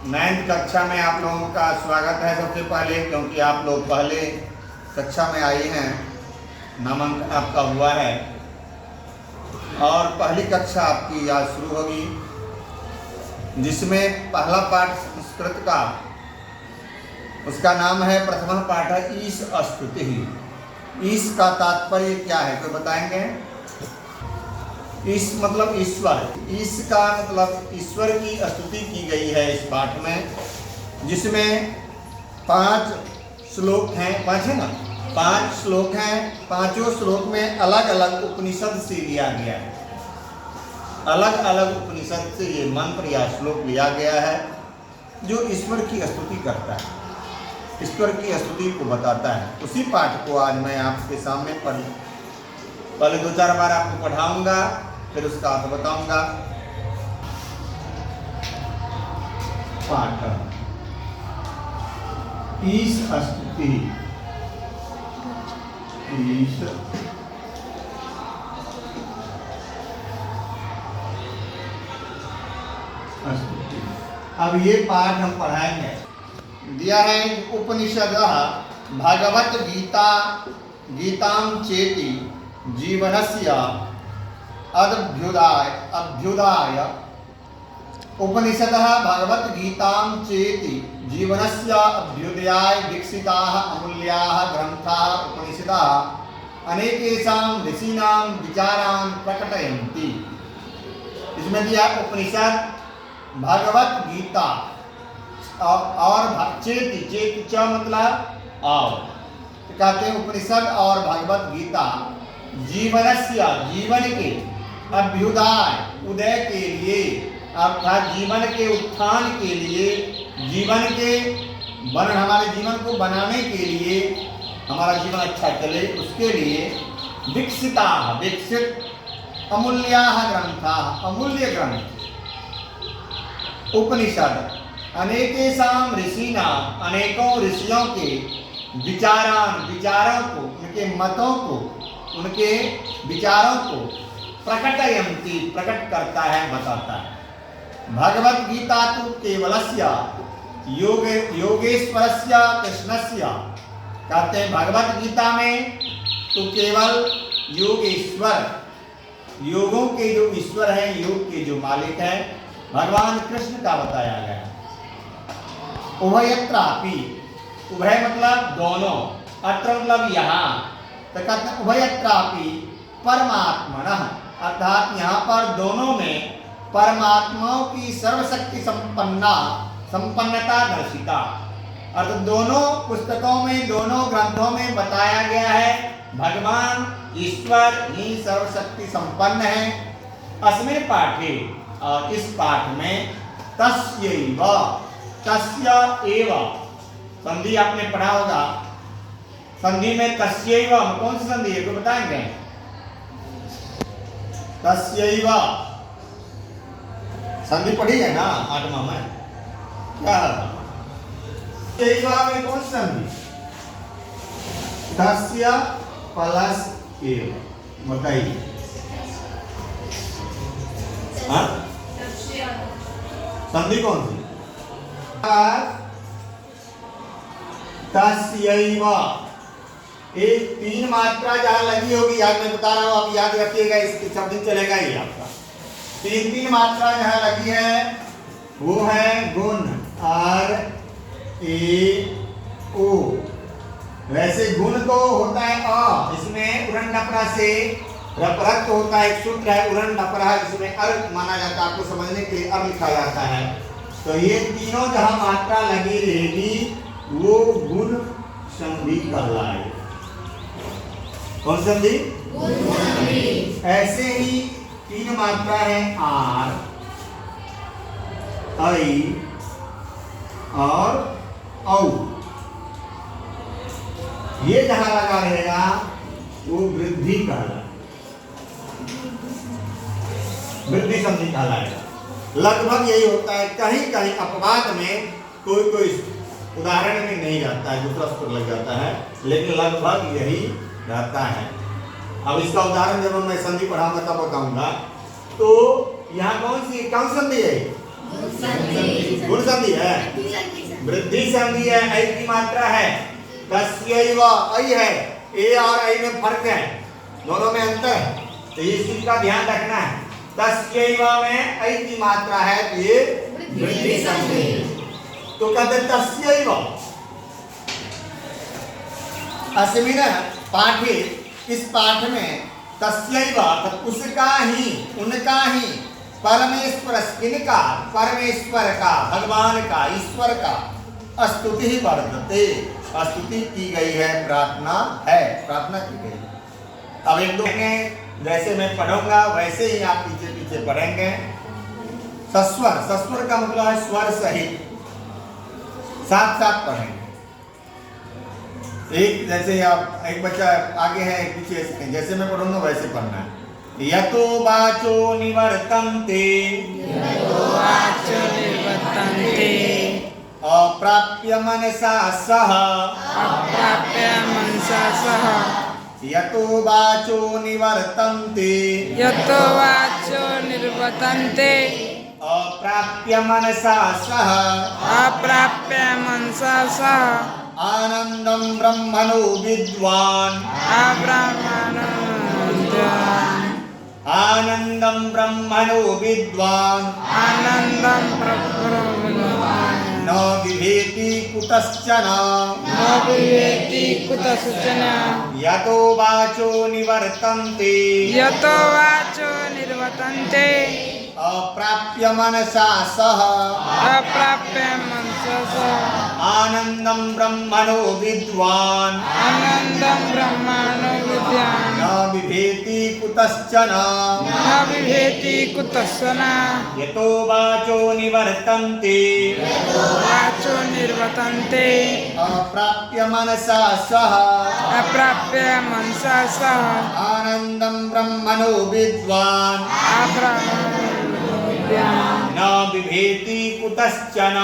9th कक्षा में आप लोगों का स्वागत है सबसे पहले, क्योंकि आप लोग पहले कक्षा में आए हैं, नामांकन आपका हुआ है और पहली कक्षा आपकी आज शुरू होगी, जिसमें पहला पाठ संस्कृत का, उसका नाम है, प्रथम पाठ है ईश स्तुति। ईश का तात्पर्य क्या है तो बताएंगे। ईश मतलब ईश्वर, ईश का मतलब ईश्वर की स्तुति की गई है इस पाठ में, जिसमें 5 श्लोक हैं, 5 है ना, 5 श्लोक हैं। पांचों श्लोक में अलग अलग उपनिषद से लिया गया है, अलग अलग उपनिषद से ये मंत्र या श्लोक लिया गया है जो ईश्वर की स्तुति करता है, ईश्वर की स्तुति को बताता है। उसी पाठ को आज मैं आपके सामने पहले 2-4 बार आपको पढ़ाऊंगा, फिर उसका अर्थ बताऊंगा। पाठ ईश स्तुति, ईश स्तुति। अब ये पाठ हम पढ़ाएंगे। दिया है उपनिषद भगवत गीता गीतां चेति जीवनस्य अभ्युदय। उपनिषदः भगवत गीतां चेति जीवनस्य अभ्युदयाय दीक्षिताः अमूल्याः ग्रन्थाः उपनिषदः अनेकेषां ऋषीणां विचारान् प्रकटयन्ति। इसमें दिया उपनिषद भगवत गीता और चेति, चेति च मतलब और, तो कहते हैं उपनिषद और भगवत गीता जीवनस्य, जीवन के, अभ्युदय उदय के लिए, अर्थात जीवन के उत्थान के लिए, जीवन के हमारे जीवन को बनाने के लिए, हमारा जीवन अच्छा चले उसके लिए दीक्षिता, दीक्षित अमूल्याः ग्रंथाः, अमूल्य ग्रंथ उपनिषद अनेकेषां ऋषीणां, अनेकों ऋषियों के विचारों को, उनके मतों को, उनके विचारों को प्रकटयन्ति, प्रकट करता है, बताता है। भगवत गीता तो केवलस्य योगेश्वरस्य कृष्णस्य, कहते हैं भगवत गीता में तो केवल योगेश्वर, योगों के जो ईश्वर हैं, योग के जो मालिक हैं, भगवान कृष्ण का बताया गया। उभयत्रापि, उभय मतलब दोनों, अत्र मतलब यहाँ, तो कहते हैं उभयत्रापि परमात्मनः, अर्थात यहाँ पर दोनों में परमात्माओं की सर्वशक्ति संपन्नता दर्शिता। अर्थात दोनों पुस्तकों में, दोनों ग्रंथों में बताया गया है भगवान ईश्वर ही सर्वशक्ति संपन्न है। अस्मिन् पाठे, और इस पाठ में तस्यैव, तस्य एव संधि आपने पढ़ा होगा। संधि में तस्यैव कौन सी संधि है तो बताएंगे। तस्यैव संधि पढ़ी है ना 8वां में, क्या तस्यैव में कौन सी संधि? तस्य प्लस एव, बताइए। हाँ, संधि कौन सी? तस्यैव, एक 3 मात्रा जहां लगी होगी, याद मैं बता रहा हूं, आप याद रखिएगा, इसके सब दिन चलेगा ही आपका। 3 मात्रा जहां लगी है वो है गुण, R A O। वैसे गुण तो होता है अ, इसमें उरंडपरा से रपरत होता है, एक सूत्र है उरंडपरा, जिसमें अर्थ माना जाता है, आपको समझने के लिए अर्थ लिखा जाता है। तो ये तीनों जहां मात्रा लगी रहेगी वो गुण संधि कहलाएगी। कौन संधि? गुण संधि। ऐसे ही 3 मात्रा है आर, आई और औ। ये जहां लगा रहेगा वो वृद्धि कहलाएगा, वृद्धि संधि कहलाएगा। लगभग यही होता है, कहीं कहीं अपवाद में कोई कोई उदाहरण में नहीं रहता है, दूसरा सूत्र लग जाता है, लेकिन लगभग यही रहता है। अब इसका उदाहरण जब मैं संधि पढ़ाऊंगा तब बताऊंगा। तो यहाँ कौन संधि है? गुण संधि है, वृद्धि संधि है, ऐ की मात्रा है, तस्यैव ऐ है, ए और ऐ में फर्क है, दोनों में अंतर है, तो इस चीज का ध्यान रखना है। तस्यैव में ऐ की मात्रा है तो ये वृद्धि संधि, तो कहते तस्यैव अस्मिन् पाठे, इस पाठ में तस्यैव उसका ही, उनका ही, परमेश्वर किनका, परमेश्वर का, भगवान का, ईश्वर का स्तुति ही वर्तते, स्तुति की गई है, प्रार्थना है, प्रार्थना की गई है। अब एक दो जैसे मैं पढ़ूंगा वैसे ही आप पीछे पीछे पढ़ेंगे। सस्वर, सस्वर का मतलब है स्वर सहित, साथ साथ पढ़ेंगे। एक जैसे आप, एक बच्चा आगे है एक पीछे है, जैसे मैं पढ़ूंगा वैसे पढ़ना है। यतो वाचो निवर्तन्ते, अप्राप्य मनसा सह, यतो वाचो निवर्तन्ते, अप्राप्य मनसा सह, आनंदं ब्रह्मणो विद्वान्, आनंदं ब्रह्मणो विद्वान्, न बिभेति कुतश्चन, यतो वाचो निवर्तन्ते, अप्राप्य मनसा सह, आनंदं ब्रह्मणो विद्वान्, न बिभेति कुतश्चन, यतो वाचो निवर्तन्ते, अप्राप्य मनसा सह, आनंदं ब्रह्मणो विद्वान्, न बिभेति कुतश्चन।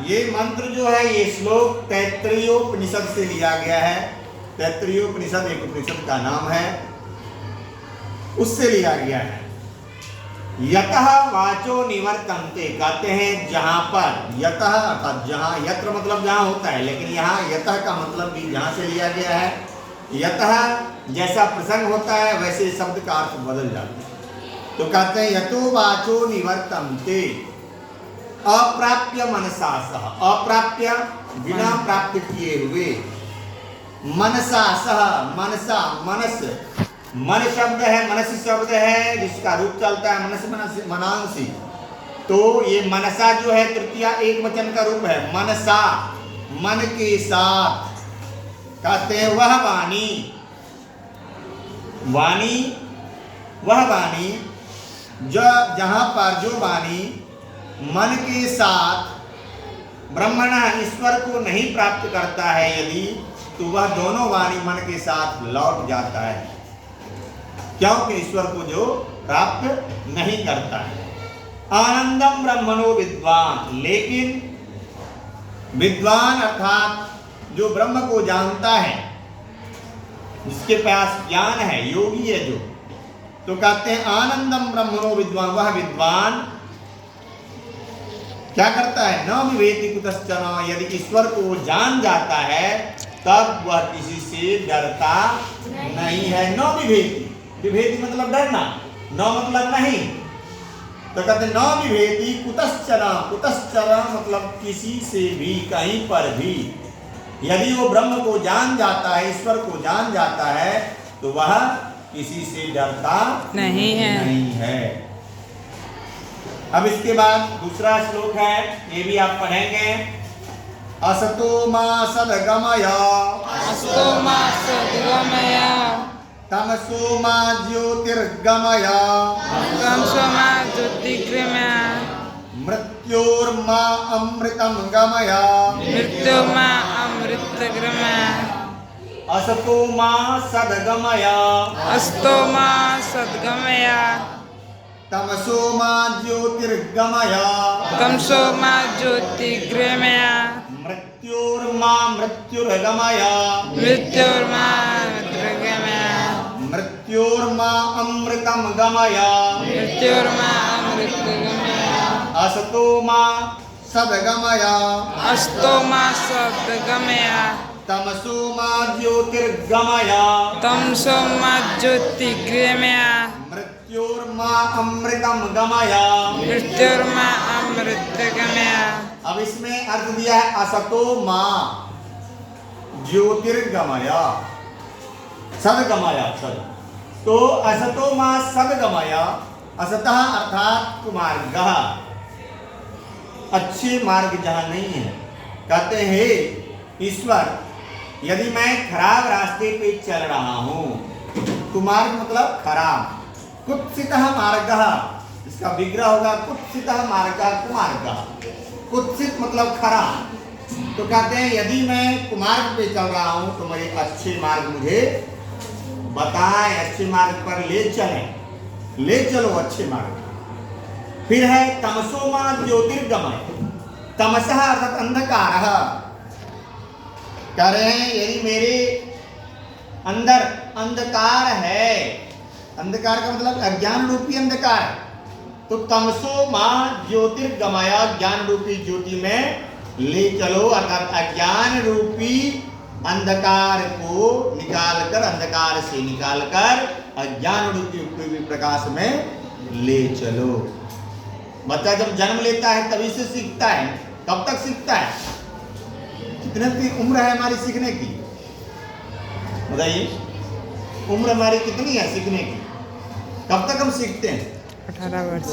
ये मंत्र जो है, ये श्लोक तैत्तरीयोपनिषद से लिया गया है। तैत्तरीयोपनिषद एक उपनिषद का नाम है, उससे लिया गया है। यतः वाचो निवर्तन्ते, कहते हैं जहां पर, यतः अर्थात जहां, यत्र मतलब जहां होता है, लेकिन यहाँ यतः का मतलब भी जहां से लिया गया है। यतः जैसा प्रसंग होता है वैसे शब्द का अर्थ बदल जाता है। तो कहते हैं यतो वाचो निवर्तन्ते, अप्राप्य मनसा सह, अप्राप्य बिना प्राप्त किए हुए, मनसा सह, मनसा मनस, मन शब्द है, मनस शब्द है जिसका रूप चलता है मनस, मनांसी। तो ये मनसा जो है तृतीया एक वचन का रूप है, मनसा, मन के साथ। कहते हैं वह वाणी, वाणी, वह वाणी जो, जहां पर जो वाणी मन के साथ ब्रह्मणा ईश्वर को नहीं प्राप्त करता है यदि, तो वह दोनों वाणी मन के साथ लौट जाता है, क्योंकि ईश्वर को जो प्राप्त नहीं करता है। आनंदम ब्रह्मणो विद्वान, लेकिन विद्वान अर्थात जो ब्रह्म को जानता है, जिसके पास ज्ञान है, योगी है जो, तो कहते हैं आनंदम ब्रह्मणो विद्वान, वह विद्वान क्या करता है, न विभेति कुतश्चन, यदि ईश्वर को जान जाता है तब वह किसी से डरता नहीं है। न विभेति, विभेति मतलब डरना, न मतलब नहीं, तो कहते न विभेति कुतश्चन, कुतश्चन मतलब किसी से भी, कहीं पर भी। यदि वो ब्रह्म को जान जाता है, ईश्वर को जान जाता है, तो वह किसी से डरता नहीं है। अब इसके बाद दूसरा श्लोक है, ये भी आप पढ़ेंगे। असतो मा सद्गमय, तमसो मा ज्योतिर्गमय, मृत्योर्मा अमृतं गमय, असतो मा सद्गमय, तमसो मा ज्योतिर्गमय, मृत्योर्मा मृत्युर्गमय, मृत्योर्मा अमृतं गमय, मा सद्गमय अस्तो मा सद्गमय तमसो मा ज्योतिर्गमय तमसो मा ज्योतिर्गमय मृत्योर्मा अमृतम गमय। मृत्युर्मा अमृतगमय। अब इसमें अर्थ दिया है असतो मा ज्योतिर्गमय सद्गमय। सद तो असतो मा सद्गमय, असतः अर्थात कुमार्गः, अच्छे मार्ग जहां नहीं है। कहते हैं ईश्वर, यदि मैं खराब रास्ते पे चल रहा हूं, कुमार्ग मतलब खराब, कुत्सितः मार्गः, इसका विग्रह होगा कुत्सितः मार्गः कुमार्गः। कुत्सित मतलब खराब, तो कहते हैं यदि मैं कुमार्ग पे चल रहा हूं तो मेरे अच्छे मार्ग मुझे बताएं, अच्छे मार्ग पर ले चलें, ले चलो अच्छे मार्ग। फिर है तमसो मा ज्योतिर्गमय, तमसः अर्थात अंधकार। कह रहे हैं यदि मेरे अंदर अंधकार है, अंधकार का मतलब अज्ञान रूपी अंधकार, तो तमसो मा ज्योतिर्गमय, ज्ञान रूपी ज्योति में ले चलो, अर्थात अज्ञान रूपी अंधकार को निकालकर, अंधकार से निकालकर अज्ञान रूपी प्रकाश में ले चलो। बच्चा जब जन्म लेता है तभी से सीखता है। कब तक सीखता है? कितने की उम्र है हमारी सीखने की? बताइए, उम्र हमारी कितनी है सीखने की? कब तक हम सीखते हैं? 18 वर्ष।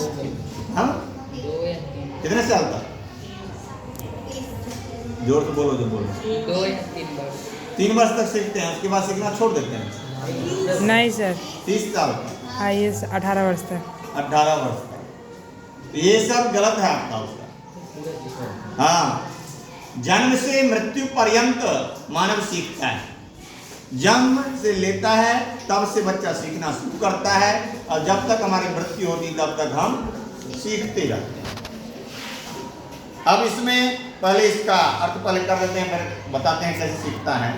हम कितने साल तक? जोर से बोलो, जो बोलो। 2 या 3 वर्ष। 3 वर्ष तक सीखते हैं, उसके बाद सीखना छोड़ देते हैं। नहीं सर, 30 साल तक, हाँ ये 18 वर्ष तक। 18 वर्ष तक। तो ये सब गलत है आपका उसका। हाँ, जन्म से मृत्यु पर्यंत मानव सीखता है। जन्म से लेता है तब से बच्चा सीखना शुरू करता है, और जब तक हमारी मृत्यु होती तब तक हम सीखते जाते हैं। अब इसमें पहले इसका अर्थ पहले कर देते हैं, फिर बताते हैं कैसे सीखता है।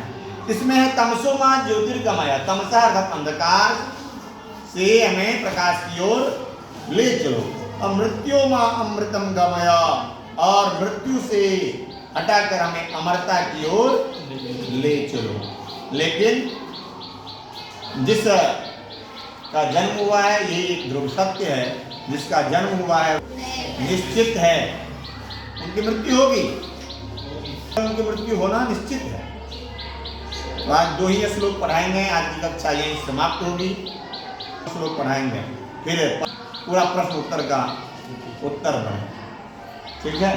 इसमें है तमसो मा ज्योतिर्गमय, तमसा अर्थात अंधकार से हमें प्रकाश की ओर ले चलो। और मृत्यु मा अमृतम गमय, और मृत्यु से हटाकर हमें अमरता की ओर ले चलो। लेकिन जिस का जन्म हुआ है ये एक ध्रुव सत्य है, जिसका जन्म हुआ है निश्चित है उनकी मृत्यु होगी, उनकी मृत्यु होना निश्चित है। तो आज 2 ही श्लोक पढ़ाएंगे, आज की कक्षा यही समाप्त होगी। श्लोक पढ़ाएंगे, फिर पूरा प्रश्न उत्तर का उत्तर बने, ठीक है।